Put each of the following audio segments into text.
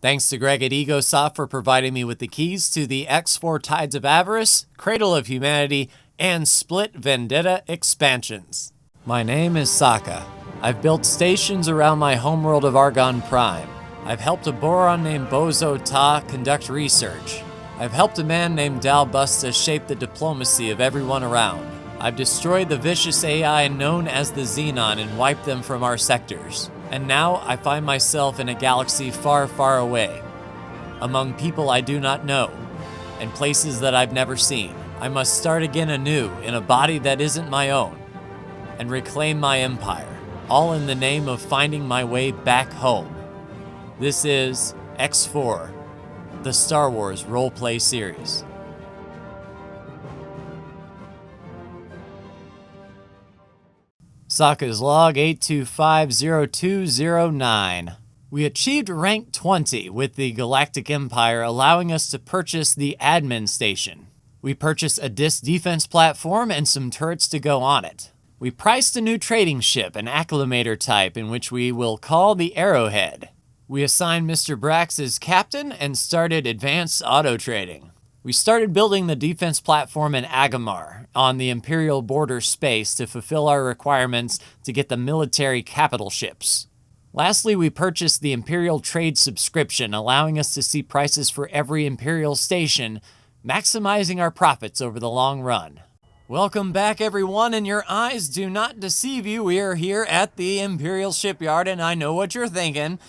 Thanks to Greg at EgoSoft for providing me with the keys to the X4 Tides of Avarice, Cradle of Humanity, and Split Vendetta expansions. My name is Sokka. I've built stations around my homeworld of Argon Prime. I've helped a Boron named Bozo Ta conduct research. I've helped a man named Dalbusta shape the diplomacy of everyone around. I've destroyed the vicious AI known as the Xenon and wiped them from our sectors. And now I find myself in a galaxy far, far away, among people I do not know, and places that I've never seen. I must start again anew in a body that isn't my own, and reclaim my empire, all in the name of finding my way back home. This is X4, the Star Wars roleplay series. Sokka's log 8250209. We achieved rank 20 with the Galactic Empire, allowing us to purchase the admin station. We purchased a disc defense platform and some turrets to go on it. We priced a new trading ship, an acclimator type, in which we will call the Arrowhead. We assigned Mr. Brax as captain and started advanced auto trading. We started building the defense platform in Agamar on the Imperial border space to fulfill our requirements to get the military capital ships. Lastly, we purchased the Imperial Trade subscription, allowing us to see prices for every Imperial station, maximizing our profits over the long run. Welcome back, everyone, and your eyes do not deceive you. We are here at the Imperial shipyard, and I know what you're thinking.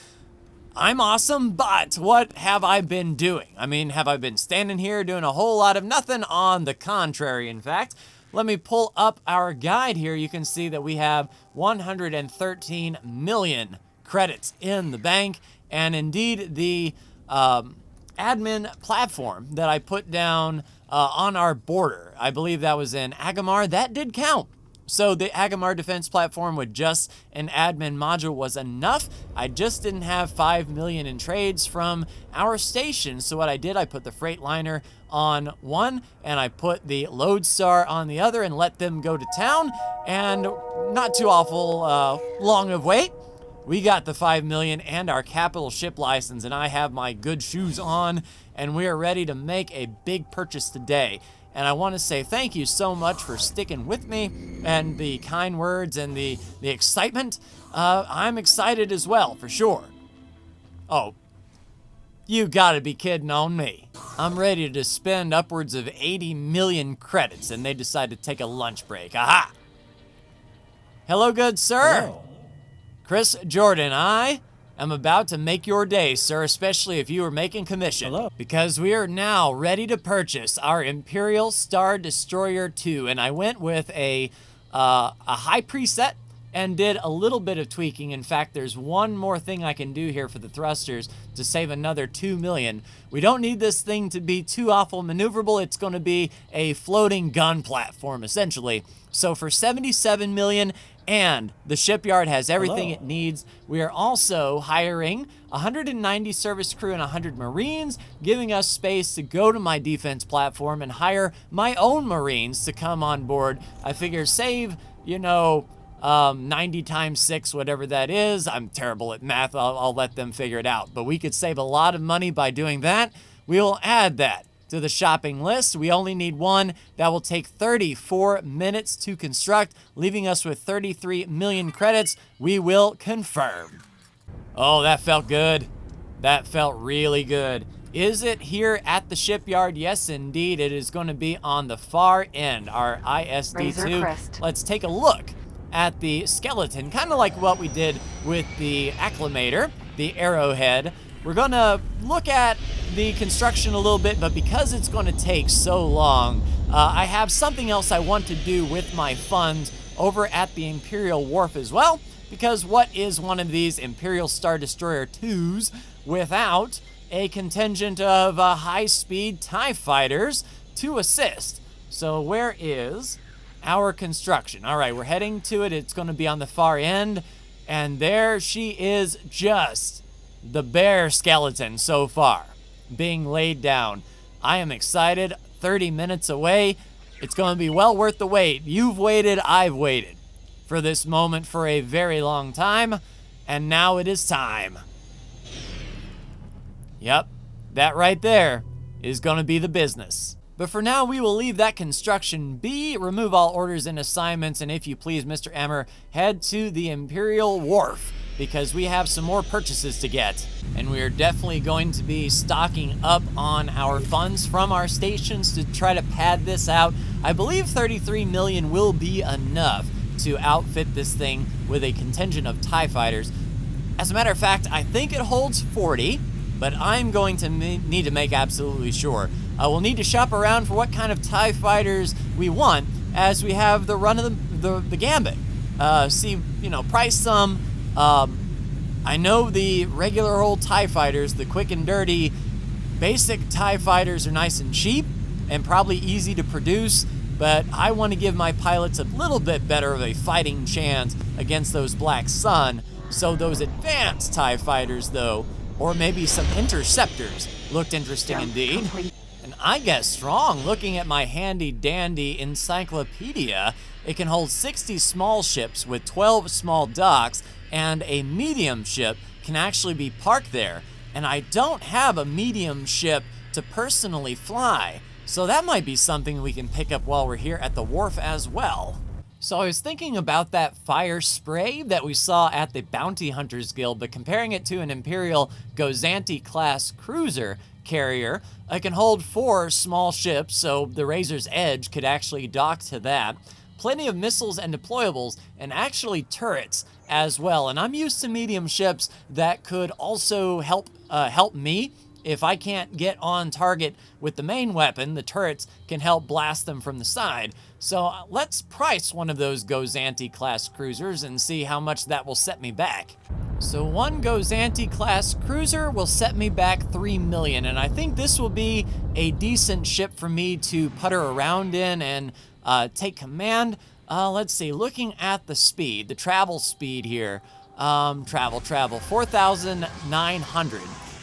I'm awesome, but what have I been doing? I mean, have I been standing here doing a whole lot of nothing? On the contrary, in fact. Let me pull up our guide here. You can see that we have 113 million credits in the bank, and indeed the admin platform that I put down on our border, I believe that was in Agamar, that did count. So the Agamar defense platform with just an admin module was enough. I just didn't have 5 million in trades from our station. So what I did, I put the Freightliner on one and I put the Lodestar on the other and let them go to town. And not too awful long of wait. We got the 5 million and our capital ship license, and I have my good shoes on, and we are ready to make a big purchase today. And I want to say thank you so much for sticking with me and the kind words and the excitement. I'm excited as well, for sure. Oh, you gotta be kidding on me. I'm ready to spend upwards of 80 million credits, and they decide to take a lunch break. Aha! Hello, good sir. Hello. Chris Jordan, I am about to make your day, sir, especially if you are making commission. Hello. Because we are now ready to purchase our Imperial Star Destroyer 2, and I went with a high preset and did a little bit of tweaking. In fact, there's one more thing I can do here for the thrusters to save another 2 million. We don't need this thing to be too awful maneuverable. It's going to be a floating gun platform, essentially. So for 77 million, and the shipyard has everything it needs. We are also hiring 190 service crew and 100 Marines, giving us space to go to my defense platform and hire my own Marines to come on board. I figure save, 90 times 6, whatever that is. I'm terrible at math. I'll let them figure it out. But we could save a lot of money by doing that. We will add that to the shopping list. We only need one. That will take 34 minutes to construct, leaving us with 33 million credits. We will confirm. Oh, that felt good. That felt really good. Is it here at the shipyard? Yes, indeed. It is going to be on the far end, our ISD2. Let's take a look at the skeleton, kind of like what we did with the acclimator, the Arrowhead. We're going to look at the construction a little bit, but because it's going to take so long, I have something else I want to do with my funds over at the Imperial Wharf as well, because what is one of these Imperial Star Destroyer 2s without a contingent of high-speed TIE fighters to assist? So where is our construction? All right, we're heading to it. It's going to be on the far end, and there she is, just the bare skeleton so far being laid down. I am excited. 30 minutes away. It's going to be well worth the wait. You've waited, I've waited for this moment for a very long time, and now it is time. Yep, that right there is going to be the business. But for now, we will leave that construction be, remove all orders and assignments, and if you please, Mr. Emmer, head to the Imperial Wharf, because we have some more purchases to get, and we are definitely going to be stocking up on our funds from our stations to try to pad this out. I believe 33 million will be enough to outfit this thing with a contingent of TIE fighters. As a matter of fact, I think it holds 40, but I'm going to need to make absolutely sure. We'll need to shop around for what kind of TIE fighters we want as we have the run of the gambit. See, price some. I know the regular old TIE fighters, the quick and dirty, basic TIE fighters are nice and cheap and probably easy to produce, but I want to give my pilots a little bit better of a fighting chance against those Black Sun. So those advanced TIE fighters, though, or maybe some interceptors, looked interesting indeed. And I guess strong, looking at my handy-dandy encyclopedia, it can hold 60 small ships with 12 small docks, and a medium ship can actually be parked there. And I don't have a medium ship to personally fly, so that might be something we can pick up while we're here at the wharf as well. So I was thinking about that fire spray that we saw at the Bounty Hunters Guild, but comparing it to an Imperial Gozanti-class cruiser carrier, it can hold 4 small ships, so the Razor's Edge could actually dock to that. Plenty of missiles and deployables, and actually turrets as well. And I'm used to medium ships that could also help me. If I can't get on target with the main weapon, the turrets can help blast them from the side. So let's price one of those Gozanti-class cruisers and see how much that will set me back. So one Gozanti-class cruiser will set me back 3 million, and I think this will be a decent ship for me to putter around in and take command. Let's see, looking at the speed, the travel speed here. Travel, 4,900.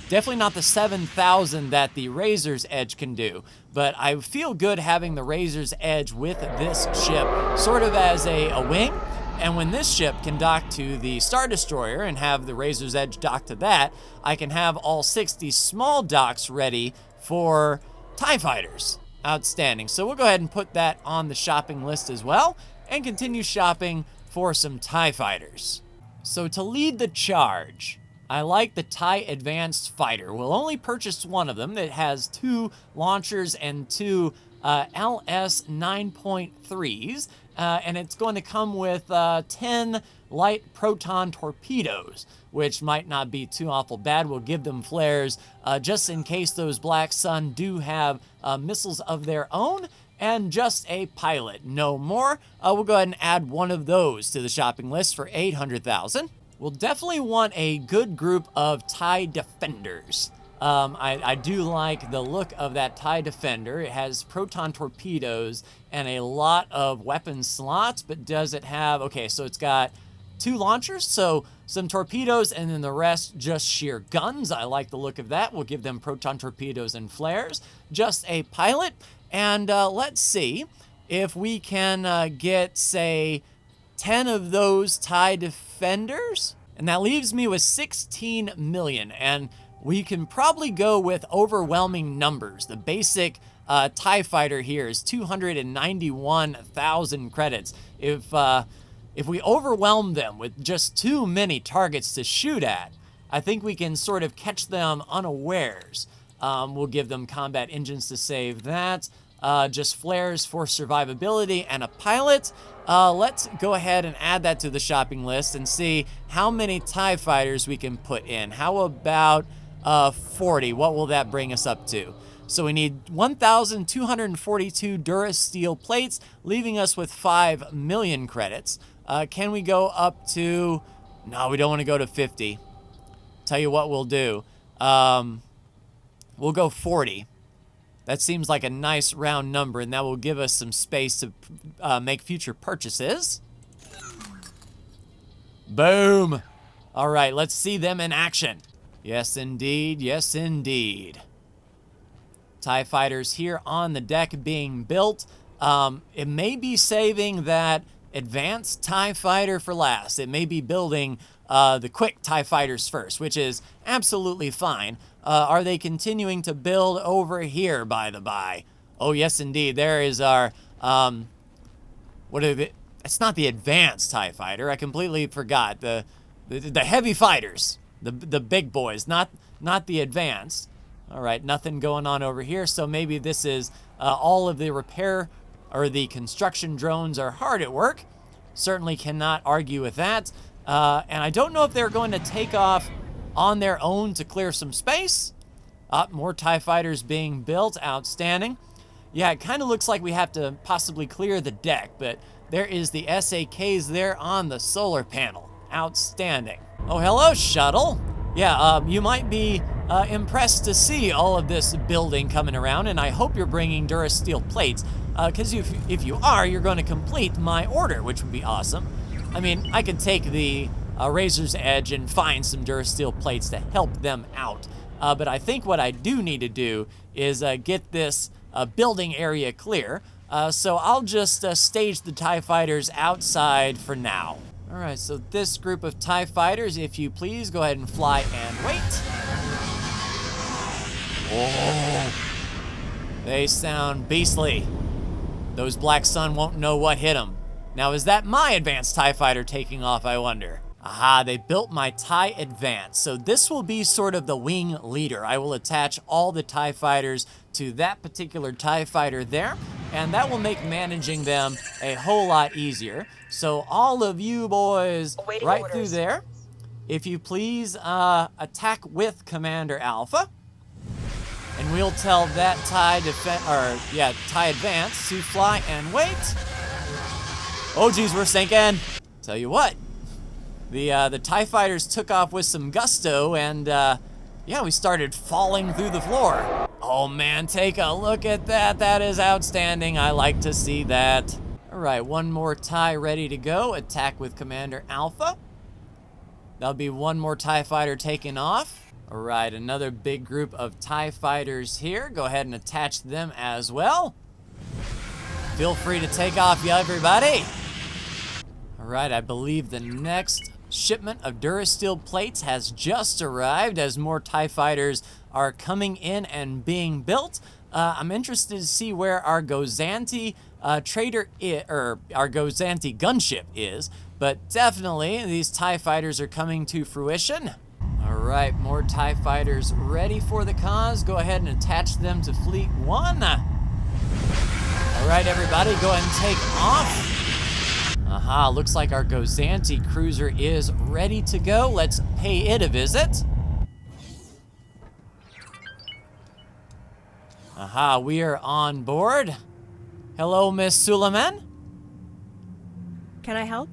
Definitely not the 7,000 that the Razor's Edge can do, but I feel good having the Razor's Edge with this ship sort of as a wing, and when this ship can dock to the Star Destroyer and have the Razor's Edge dock to that, I can have all 60 small docks ready for TIE fighters. Outstanding. So we'll go ahead and put that on the shopping list as well, and continue shopping for some TIE fighters. So to lead the charge, I like the TIE Advanced Fighter. We'll only purchase one of them that has 2 launchers and 2 LS 9.3s, and it's going to come with 10 light proton torpedoes, which might not be too awful bad. We'll give them flares just in case those Black Sun do have missiles of their own, and just a pilot, no more. We'll go ahead and add one of those to the shopping list for 800,000. We'll definitely want a good group of TIE Defenders. I do like the look of that TIE Defender. It has proton torpedoes and a lot of weapon slots, but does it have, okay, so it's got 2 launchers, so some torpedoes, and then the rest just sheer guns. I like the look of that. We'll give them proton torpedoes and flares. Just a pilot, and let's see if we can get, say, 10 of those TIE Defenders, and that leaves me with 16 million, and we can probably go with overwhelming numbers. The basic TIE fighter here is 291,000 credits. If we overwhelm them with just too many targets to shoot at, I think we can sort of catch them unawares. We'll give them combat engines to save that. Just flares for survivability and a pilot. Let's go ahead and add that to the shopping list and see how many TIE fighters we can put in. How about 40? What will that bring us up to? So we need 1,242 Durasteel plates, leaving us with 5 million credits. Can we go up to... No, we don't want to go to 50. Tell you what we'll do. We'll go 40. That seems like a nice round number, and that will give us some space to make future purchases. Boom! All right, let's see them in action. Yes, indeed. Yes, indeed. TIE fighters here on the deck being built. It may be saving that advanced TIE fighter for last. It may be building the quick TIE fighters first, which is absolutely fine. are they continuing to build over here, by the by? Oh, yes, indeed. There is our, what are the, it's not the advanced TIE fighter. I completely forgot. The heavy fighters, the big boys, not the advanced. All right, nothing going on over here. So maybe this is all of the repair or the construction drones are hard at work. Certainly cannot argue with that. And I don't know if they're going to take off on their own to clear some space. More TIE fighters being built. Outstanding. Yeah, it kind of looks like we have to possibly clear the deck, but there is the SAKs there on the solar panel. Outstanding. Oh, hello, shuttle. Yeah, you might be impressed to see all of this building coming around, and I hope you're bringing Durasteel plates, because if you are, you're going to complete my order, which would be awesome. I mean, I could take the Razor's Edge and find some Durasteel plates to help them out, but I think what I do need to do is get this building area clear, so I'll just stage the TIE fighters outside for now. All right, so this group of TIE fighters, if you please, go ahead and fly and wait. Oh, they sound beastly. Those Black Sun won't know what hit them. Now, is that my advanced TIE fighter taking off, I wonder? Aha, they built my TIE Advance. So this will be sort of the wing leader. I will attach all the TIE fighters to that particular TIE fighter there, and that will make managing them a whole lot easier. So all of you boys right through there, if you please attack with Commander Alpha, and we'll tell that TIE Advance to fly and wait. Oh geez, we're sinking. Tell you what, the TIE fighters took off with some gusto, and yeah, we started falling through the floor. Oh man, take a look at that. That is outstanding. I like to see that. All right, one more TIE ready to go. Attack with Commander Alpha. That'll be one more TIE fighter taking off. All right, another big group of TIE fighters here. Go ahead and attach them as well. Feel free to take off, everybody. All right, I believe the next shipment of Durasteel plates has just arrived as more TIE fighters are coming in and being built. I'm interested to see where our Gozanti our Gozanti gunship is, but definitely these TIE fighters are coming to fruition. All right, more TIE fighters ready for the cause. Go ahead and attach them to Fleet 1. All right, everybody, go ahead and take off. Aha, looks like our Gozanti cruiser is ready to go. Let's pay it a visit. Aha, we are on board. Hello, Miss Suleiman. Can I help?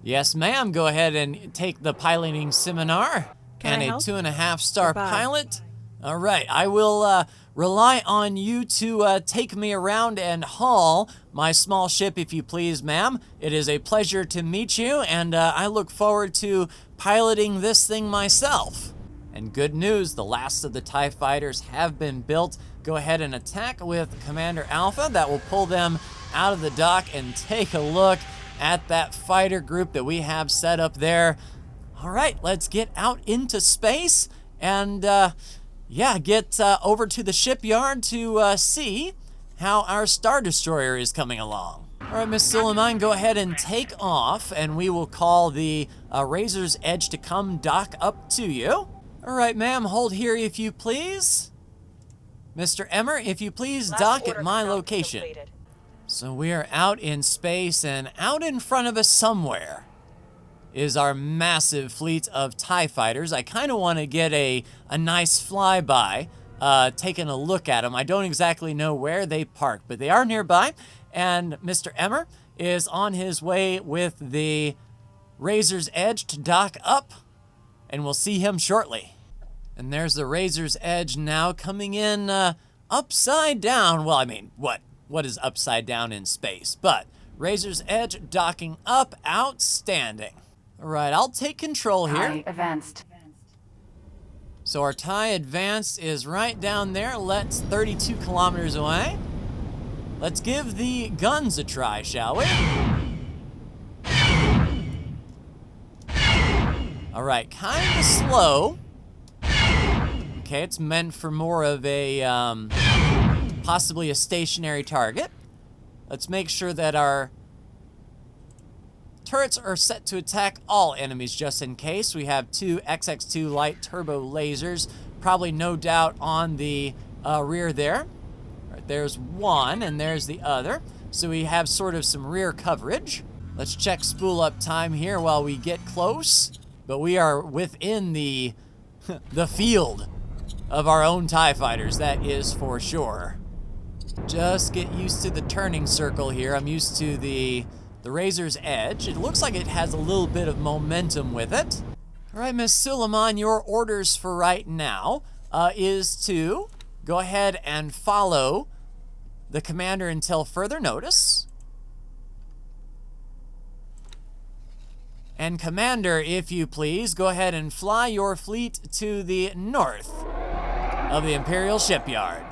Yes, ma'am. Go ahead and take the piloting seminar. Can I help? 2.5-star Goodbye. pilot. All right, I will rely on you to take me around and haul my small ship, if you please, ma'am. It is a pleasure to meet you, and I look forward to piloting this thing myself. And good news, the last of the TIE fighters have been built. Go ahead and attack with Commander Alpha. That will pull them out of the dock, and take a look at that fighter group that we have set up there. All right, let's get out into space and yeah, get over to the shipyard to see how our Star Destroyer is coming along. All right, Miss Suleiman, go ahead and take off, and we will call the Razor's Edge to come dock up to you. All right, ma'am, hold here if you please. Mr. Emmer, if you please dock at my location. Completed. So we are out in space, and out in front of us somewhere is our massive fleet of TIE fighters. I kind of want to get a nice flyby, taking a look at them. I don't exactly know where they park, but they are nearby. And Mr. Emmer is on his way with the Razor's Edge to dock up, and we'll see him shortly. And there's the Razor's Edge now coming in upside down. Well, I mean, what is upside down in space? But Razor's Edge docking up, outstanding. All right, I'll take control here. TIE advanced. So our TIE Advanced is right down there. Let's 32 kilometers away. Let's give the guns a try, shall we? All right, kind of slow. Okay, it's meant for more of a, possibly a stationary target. Let's make sure that our turrets are set to attack all enemies just in case. We have 2 XX2 light turbo lasers, probably no doubt on the rear there. Right, there's one and there's the other. So we have sort of some rear coverage. Let's check spool up time here while we get close. But we are within the field of our own TIE fighters, that is for sure. Just get used to the turning circle here. I'm used to the Razor's Edge. It looks like it has a little bit of momentum with it. All right, Miss Suleiman, your orders for right now is to go ahead and follow the commander until further notice. And Commander, if you please, go ahead and fly your fleet to the north of the Imperial Shipyard.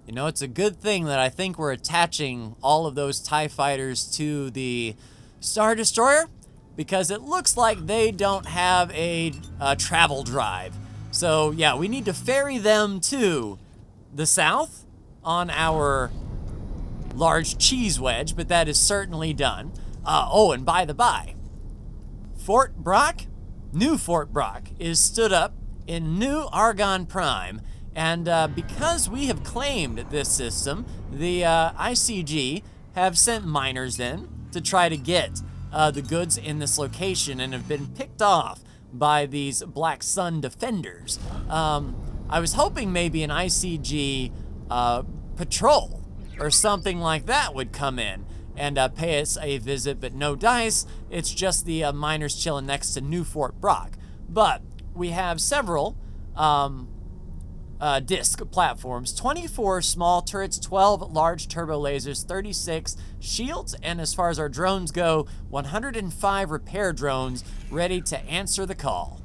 You know, it's a good thing that I think we're attaching all of those TIE fighters to the Star Destroyer, because it looks like they don't have a travel drive. So yeah, we need to ferry them to the south on our large cheese wedge, but that is certainly done. Oh, and by the by, Fort Brock, new Fort Brock, is stood up in New Argon Prime, and because we have claimed this system, the ICG have sent miners in to try to get the goods in this location and have been picked off by these Black Sun defenders. I was hoping maybe an ICG patrol or something like that would come in and pay us a visit, but no dice. It's just the miners chilling next to New Fort Brock. But we have several disc platforms, 24 small turrets, 12 large turbo lasers, 36 shields, and as far as our drones go, 105 repair drones ready to answer the call.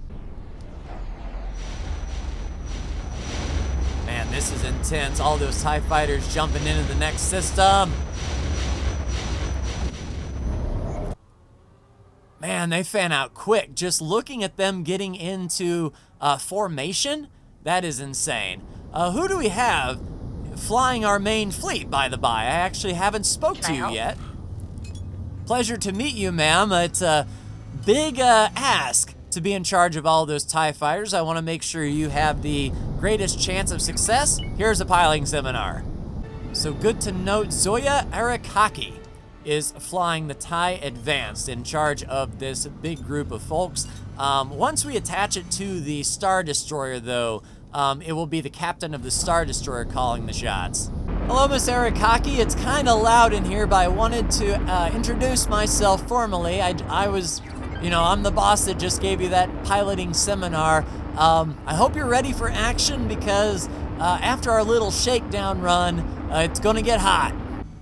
Man, this is intense. All those TIE fighters jumping into the next system. Man, they fan out quick. Just looking at them getting into formation, that is insane. Who do we have flying our main fleet, by the by? I actually haven't spoke to you yet. Pleasure to meet you, ma'am. It's a big ask to be in charge of all those TIE fighters. I want to make sure you have the greatest chance of success. Here's a piloting seminar. So good to note, Zoya Arakaki is flying the TIE Advanced, in charge of this big group of folks. Once we attach it to the Star Destroyer, though, it will be the captain of the Star Destroyer calling the shots. Hello, Miss Arakaki. It's kind of loud in here, but I wanted to introduce myself formally. I was, you know, I'm the boss that just gave you that piloting seminar. I hope you're ready for action, because after our little shakedown run, it's gonna get hot.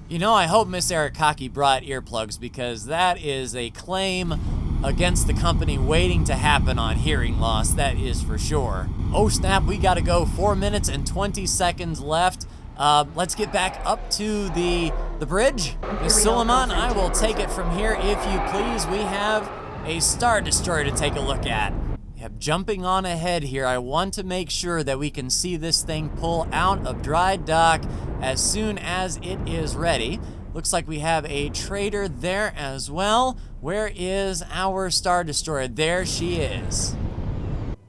You know, I hope Miss Arakaki brought earplugs, because that is a claim against the company waiting to happen on hearing loss, that is for sure. Oh snap, we gotta go. 4 minutes and 20 seconds left. Let's get back up to the bridge. Miss Suleiman, I will take it from here if you please. We have a Star Destroyer to take a look at. Yep, jumping on ahead here, I want to make sure that we can see this thing pull out of dry dock as soon as it is ready. Looks like we have a trader there as well. Where is our Star Destroyer? There she is.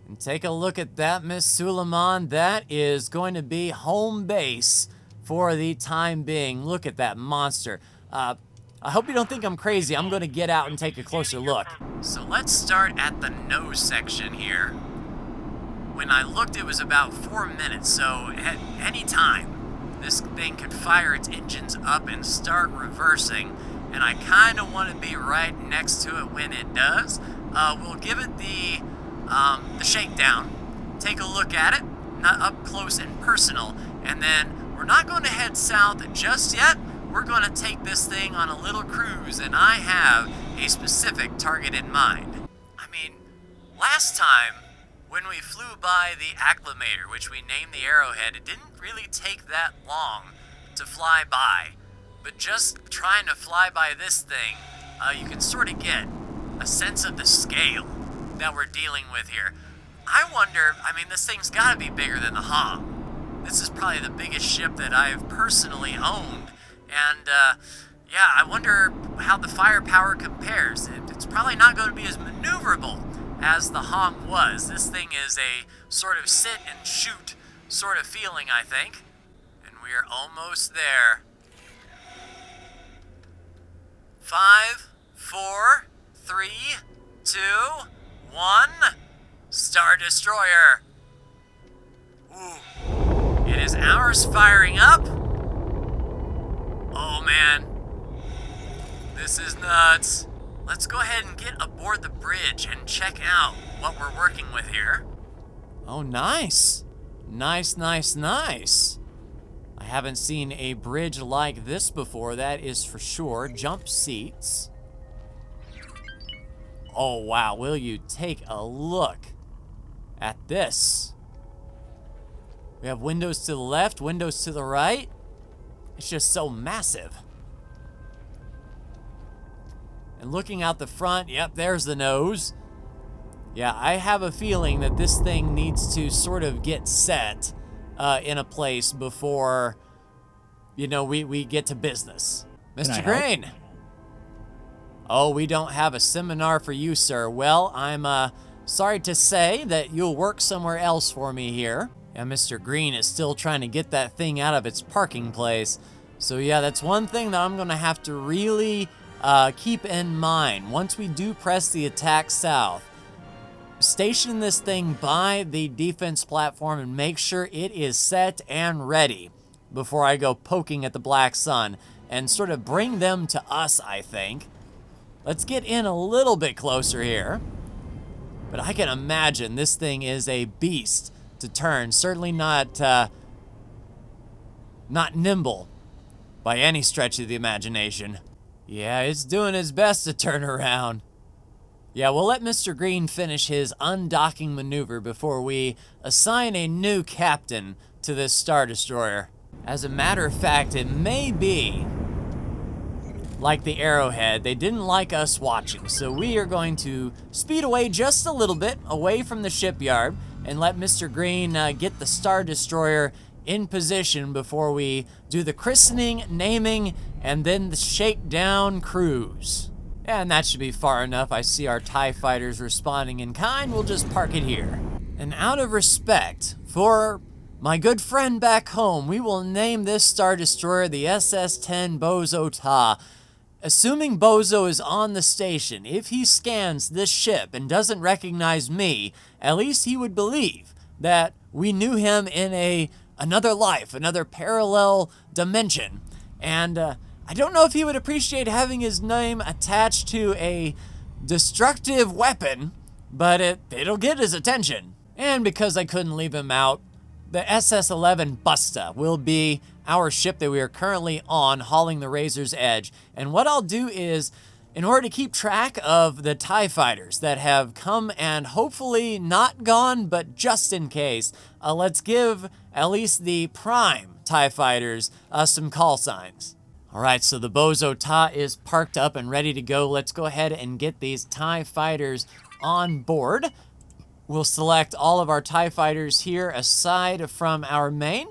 And take a look at that, Miss Suleiman. That is going to be home base for the time being. Look at that monster. I hope you don't think I'm crazy. I'm going to get out and take a closer look. So let's start at the nose section here. When I looked, it was about 4 minutes, so at any time, this thing could fire its engines up and start reversing, and I kind of want to be right next to it when it does. We'll give it the shakedown, take a look at it, not up close and personal, and then we're not going to head south just yet. We're going to take this thing on a little cruise, and I have a specific target in mind. I mean, last time, when we flew by the Acclimator, which we named the Arrowhead, it didn't really take that long to fly by. But just trying to fly by this thing, you can sort of get a sense of the scale that we're dealing with here. I wonder, I mean, this thing's gotta be bigger than the Hom. This is probably the biggest ship that I've personally owned. And, yeah, I wonder how the firepower compares. It's probably not going to be as maneuverable as the Hom was. This thing is a sort of sit and shoot sort of feeling, I think. And we are almost there. 5, 4, 3, 2, 1. Star Destroyer. Ooh. It is ours firing up. Oh man. This is nuts. Let's go ahead and get aboard the bridge and check out what we're working with here. Oh, nice. Nice, nice, nice. I haven't seen a bridge like this before, that is for sure. Jump seats. Oh, wow. Will you take a look at this? We have windows to the left, windows to the right. It's just so massive. And looking out the front, yep, there's the nose. Yeah, I have a feeling that this thing needs to sort of get set in a place before, you know, we get to business. Mr. Green. Oh, we don't have a seminar for you, sir. Well, I'm sorry to say that you'll work somewhere else for me here. Yeah, Mr. Green is still trying to get that thing out of its parking place. So yeah, that's one thing that I'm gonna have to really keep in mind. Once we do press the attack south, station this thing by the defense platform and make sure it is set and ready before I go poking at the Black Sun and sort of bring them to us, I think. Let's get in a little bit closer here. But I can imagine this thing is a beast to turn. Certainly not nimble by any stretch of the imagination. Yeah, it's doing its best to turn around. Yeah, we'll let Mr. Green finish his undocking maneuver before we assign a new captain to this Star Destroyer. As a matter of fact, it may be like the Arrowhead. They didn't like us watching, so we are going to speed away just a little bit away from the shipyard and let Mr. Green get the Star Destroyer in position before we do the christening, naming, and then the shakedown cruise. And that should be far enough. I see our TIE fighters responding in kind. We'll just park it here. And out of respect for my good friend back home, we will name this Star Destroyer the SS-10 Bozo Ta. Assuming Bozo is on the station, if he scans this ship and doesn't recognize me, at least he would believe that we knew him in another life, another parallel dimension. And I don't know if he would appreciate having his name attached to a destructive weapon, but it'll get his attention. And because I couldn't leave him out, the SS-11 Busta will be our ship that we are currently on, hauling the Razor's Edge. And what I'll do is, in order to keep track of the TIE fighters that have come and hopefully not gone, but just in case, let's give at least the prime TIE fighters some call signs. All right, so the Bozo Ta is parked up and ready to go. Let's go ahead and get these TIE fighters on board. We'll select all of our TIE fighters here aside from our main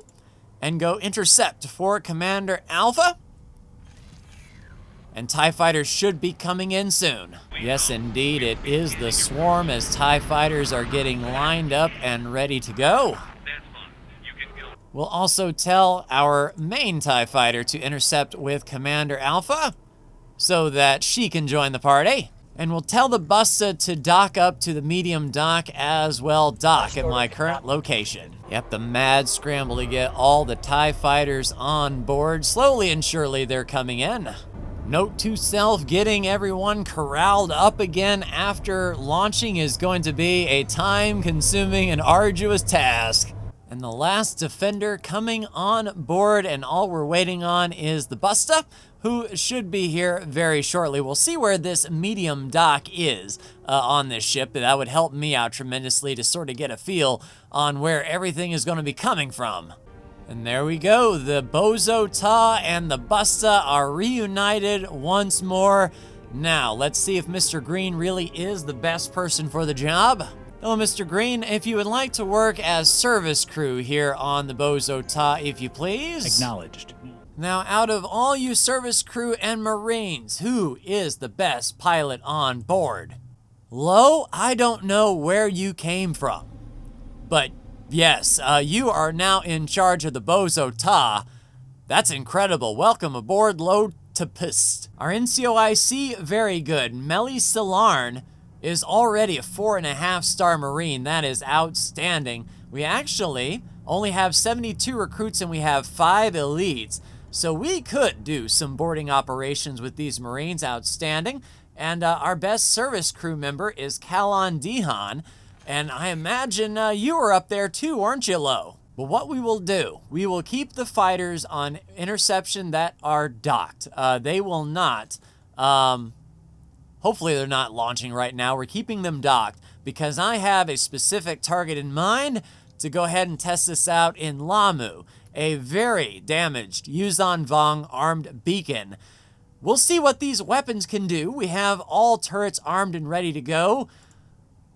and go intercept for Commander Alpha. And TIE fighters should be coming in soon. Yes, indeed, it is the swarm as TIE fighters are getting lined up and ready to go. We'll also tell our main TIE fighter to intercept with Commander Alpha so that she can join the party. And we'll tell the Busta to dock up to the medium dock as well. Dock at my current location. Yep, the mad scramble to get all the TIE fighters on board. Slowly and surely they're coming in. Note to self, getting everyone corralled up again after launching is going to be a time-consuming and arduous task. And the last defender coming on board, and all we're waiting on is the Busta, who should be here very shortly. We'll see where this medium dock is on this ship. That would help me out tremendously to sort of get a feel on where everything is going to be coming from. And there we go. The Bozo Ta and the Busta are reunited once more. Now, let's see if Mr. Green really is the best person for the job. Hello, Mr. Green. If you would like to work as service crew here on the Bozo Ta, if you please. Acknowledged. Now, out of all you service crew and Marines, who is the best pilot on board? Lo, I don't know where you came from, but yes, you are now in charge of the Bozo Ta. That's incredible. Welcome aboard, Lotapist. Our NCOIC, very good. Melly Silarn is already a 4.5-star Marine. That is outstanding. We actually only have 72 recruits and we have 5 elites. So we could do some boarding operations with these Marines. Outstanding. And our best service crew member is Kalon Dihan. And I imagine you were up there too, aren't you, Lo? But what we will do, we will keep the fighters on interception that are docked. They will not, hopefully they're not launching right now. We're keeping them docked because I have a specific target in mind to go ahead and test this out in Lamu, a very damaged Yuzan Vong armed beacon. We'll see what these weapons can do. We have all turrets armed and ready to go.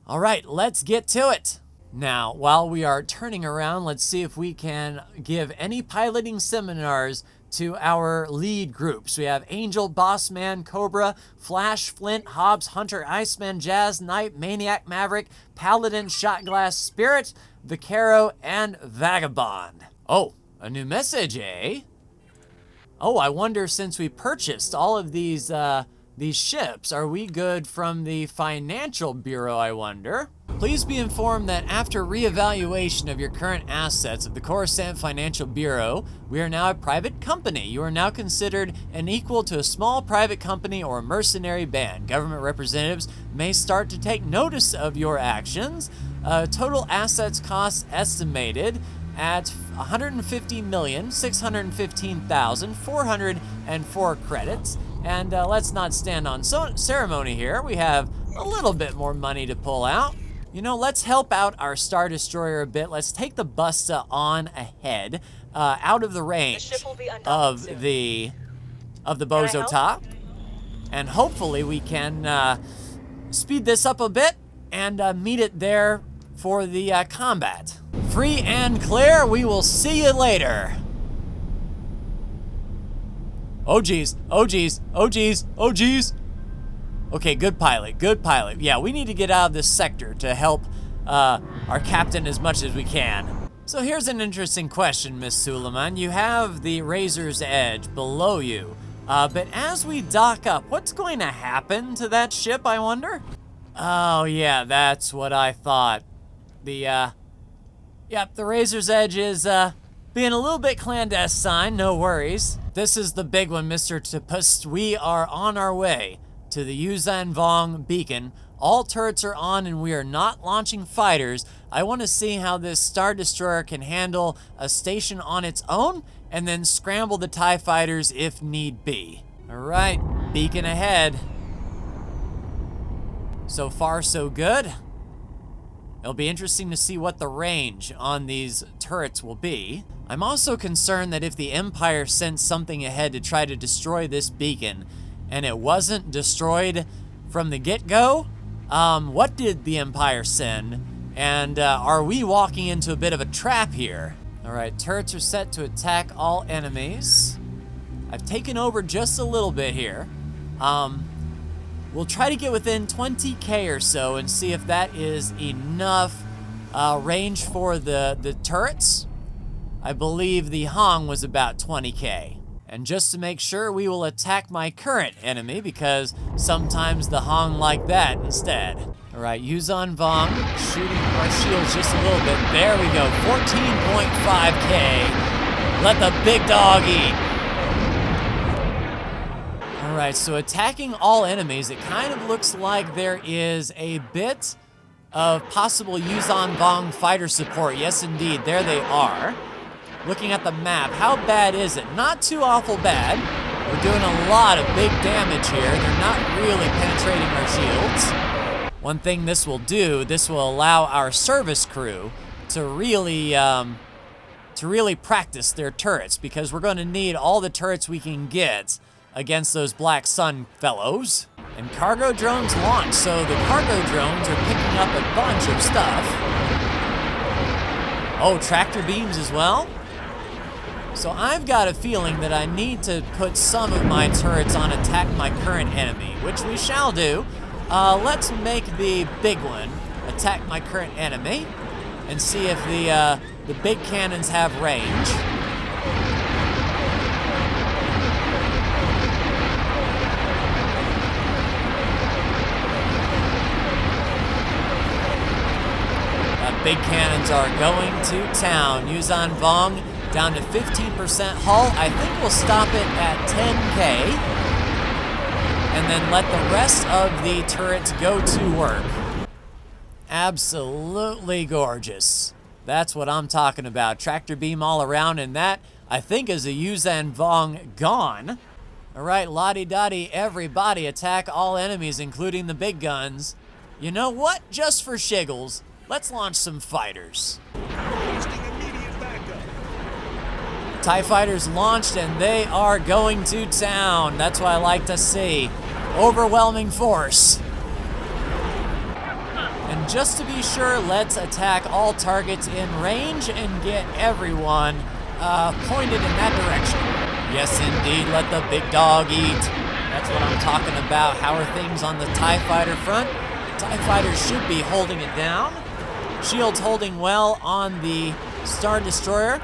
All right, let's get to it. Now, while we are turning around, let's see if we can give any piloting seminars to our lead groups. We have Angel, Bossman, Cobra, Flash, Flint, Hobbs, Hunter, Iceman, Jazz, Knight, Maniac, Maverick, Paladin, Shotglass, Spirit, Vaquero, and Vagabond. Oh, a new message, eh? Oh, I wonder, since we purchased all of these ships, are we good from the Financial Bureau, I wonder? Please be informed that after reevaluation of your current assets of the Coruscant Financial Bureau, we are now a private company. You are now considered an equal to a small private company or a mercenary band. Government representatives may start to take notice of your actions. Total assets costs estimated at 150,615,404 credits. And let's not stand on ceremony here. We have a little bit more money to pull out. You know, let's help out our Star Destroyer a bit. Let's take the Busta on ahead, out of the range of the Bozo Ta. And hopefully we can speed this up a bit and meet it there for the combat. Free and clear. We will see you later. Oh geez, oh geez, oh geez, oh geez. Okay, good pilot, good pilot. Yeah, we need to get out of this sector to help our captain as much as we can. So here's an interesting question, Miss Suleiman. You have the Razor's Edge below you, but as we dock up, what's going to happen to that ship, I wonder? Oh yeah, that's what I thought. The Razor's Edge is being a little bit clandestine, no worries. This is the big one, Mr. Tepust. We are on our way to the Yuzan Vong beacon. All turrets are on and we are not launching fighters. I want to see how this Star Destroyer can handle a station on its own and then scramble the TIE fighters if need be. All right, beacon ahead. So far, so good. It'll be interesting to see what the range on these turrets will be. I'm also concerned that if the Empire sent something ahead to try to destroy this beacon, and it wasn't destroyed from the get-go, what did the Empire send? And are we walking into a bit of a trap here? All right, turrets are set to attack all enemies. I've taken over just a little bit here. We'll try to get within 20K or so and see if that is enough range for the turrets. I believe the Hong was about 20K. And just to make sure, we will attack my current enemy because sometimes the Hong like that instead. All right, Yuzan Vong shooting our shields just a little bit. There we go, 14.5K. Let the big dog eat. All right, so attacking all enemies, it kind of looks like there is a bit of possible Yuzan Vong fighter support. Yes, indeed, there they are. Looking at the map, how bad is it? Not too awful bad. We're doing a lot of big damage here. They're not really penetrating our shields. One thing this will do, this will allow our service crew to really practice their turrets, because we're going to need all the turrets we can get against those Black Sun fellows. And cargo drones launch, so the cargo drones are picking up a bunch of stuff. Oh, tractor beams as well? So I've got a feeling that I need to put some of my turrets on attack my current enemy, which we shall do. Let's make the big one attack my current enemy and see if the big cannons have range. Big cannons are going to town. Yuzhan Vong down to 15% hull. I think we'll stop it at 10K. And then let the rest of the turrets go to work. Absolutely gorgeous. That's what I'm talking about. Tractor beam all around, and that, I think, is a Yuzhan Vong gone. All right, lottie-dottie, everybody attack all enemies, including the big guns. You know what? Just for shiggles, let's launch some fighters. TIE fighters launched, and they are going to town. That's what I like to see. Overwhelming force. And just to be sure, let's attack all targets in range and get everyone pointed in that direction. Yes, indeed, let the big dog eat. That's what I'm talking about. How are things on the TIE fighter front? TIE fighters should be holding it down. Shield's holding well on the Star Destroyer.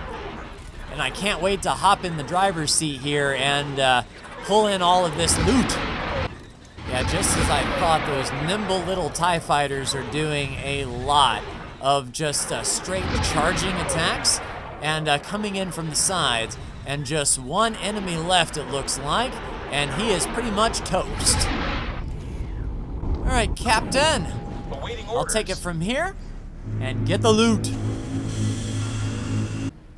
And I can't wait to hop in the driver's seat here and pull in all of this loot. Yeah, just as I thought, those nimble little TIE fighters are doing a lot of just straight charging attacks and coming in from the sides. And just one enemy left, it looks like, and he is pretty much toast. All right, Captain. I'll take it from here and get the loot.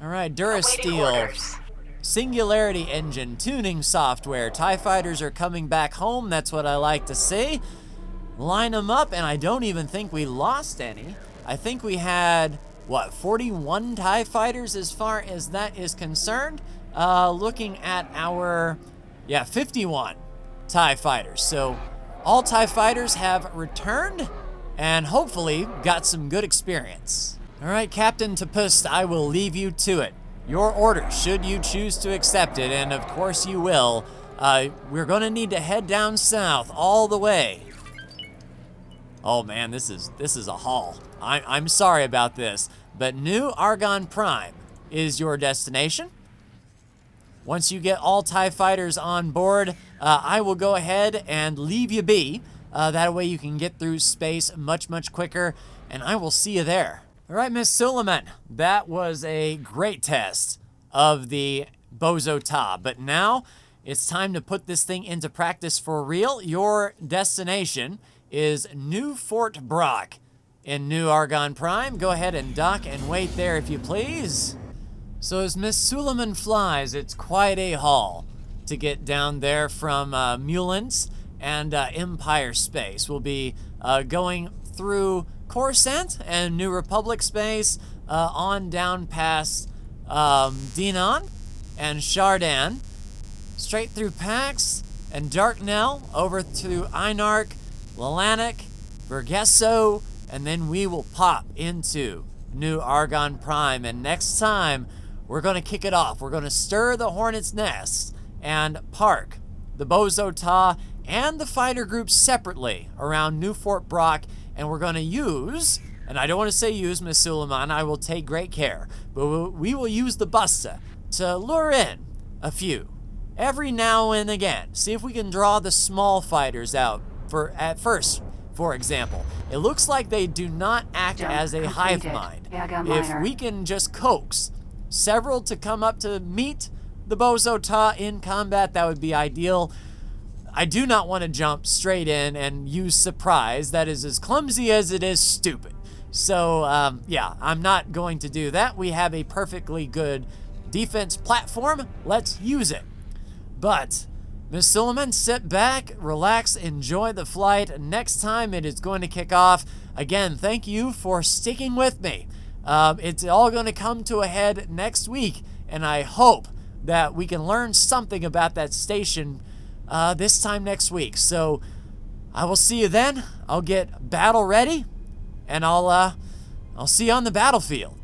All right, Durasteel, Singularity Engine, tuning software. TIE fighters are coming back home. That's what I like to see. Line them up, and I don't even think we lost any. I think we had, what, 41 TIE fighters as far as that is concerned? Looking at our, 51 TIE fighters. So all TIE fighters have returned and hopefully got some good experience. All right, Captain Tapust, I will leave you to it. Your order, should you choose to accept it, and of course you will. We're gonna need to head down south all the way. Oh man, this is a haul. I'm sorry about this, but New Argonne Prime is your destination. Once you get all TIE fighters on board, I will go ahead and leave you be. That way you can get through space much, much quicker, and I will see you there. All right, Miss Suleiman, that was a great test of the Bozo Ta, but now it's time to put this thing into practice for real. Your destination is New Fort Brock in New Argonne Prime. Go ahead and dock and wait there if you please. So as Miss Suleiman flies, it's quite a haul to get down there from Mulans and Empire Space. We'll be going through Coruscant and New Republic space, on down past Dinan and Shardan, straight through Pax and Darknell, over to Einarch, Lalanik, Vergesso, and then we will pop into New Argonne Prime. And next time, we're going to kick it off. We're going to stir the hornet's nest and park the Bozo Ta and the fighter groups separately around New Fort Brock. And we're going to use, and I don't want to say use, Miss Suleiman, I will take great care, but we will use the Busta to lure in a few every now and again. See if we can draw the small fighters out at first, for example. It looks like they do not act as a hive mind. If we can just coax several to come up to meet the Bozo Ta in combat, that would be ideal. I do not want to jump straight in and use surprise. That is as clumsy as it is stupid. So, yeah, I'm not going to do that. We have a perfectly good defense platform. Let's use it. But, Miss Suleiman, sit back, relax, enjoy the flight. Next time it is going to kick off. Again, thank you for sticking with me. It's all going to come to a head next week, and I hope that we can learn something about that station this time next week. So I will see you then. I'll get battle ready, and I'll see you on the battlefield.